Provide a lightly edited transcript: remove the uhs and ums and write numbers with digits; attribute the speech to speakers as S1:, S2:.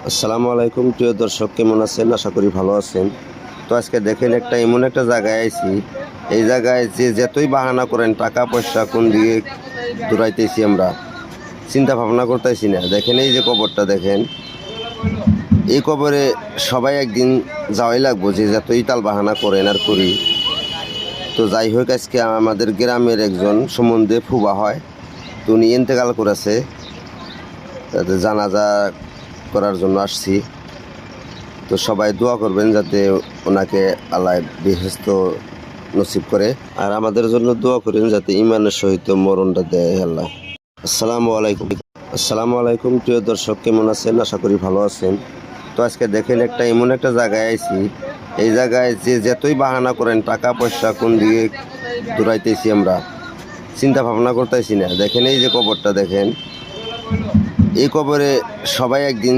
S1: আসসালামু আলাইকুম প্রিয় দর্শক, কেমন আছেন? আশা করি ভালো আছেন। তো আজকে দেখেন এমন একটা জায়গায় আইছি। এই জায়গায় যে যতই বাহানা করেন টাকা পয়সা কোন দিকে দৌড়াইতেছি আমরা চিন্তা ভাবনা করতেছি না। দেখেন এই যে কবরটা দেখেন, এই কবরে সবাই একদিন যাওয়াই লাগবো, যে যতই তাল বাহানা করেন আর করি। তো যাই হোক, আজকে আমাদের গ্রামের একজন সম্বন্ধে ফুবা হয়, তো উনি ইন্তেকাল করেছে, তাতে জানাজা করার জন্য আসছি। তো সবাই দোয়া করবেন যাতে ওনাকে আল্লাহ বেহেশত নসিব করে, আর আমাদের জন্য দোয়া করেন যাতে ইমানের সহিত মরণটা দেয় আল্লাহ। আসসালামু আলাইকুম প্রিয় দর্শক, কেমন আছেন? আশা করি ভালো আছেন। তো আজকে দেখেন এমন একটা জায়গায় আইছি। এই জায়গায় যে যতই বাহানা করেন টাকা পয়সা কোন দিকে দৌড়াইতেছি আমরা চিন্তা ভাবনা করতেছি না। দেখেন এই যে কবরটা দেখেন, এই কবরে সবাই একদিন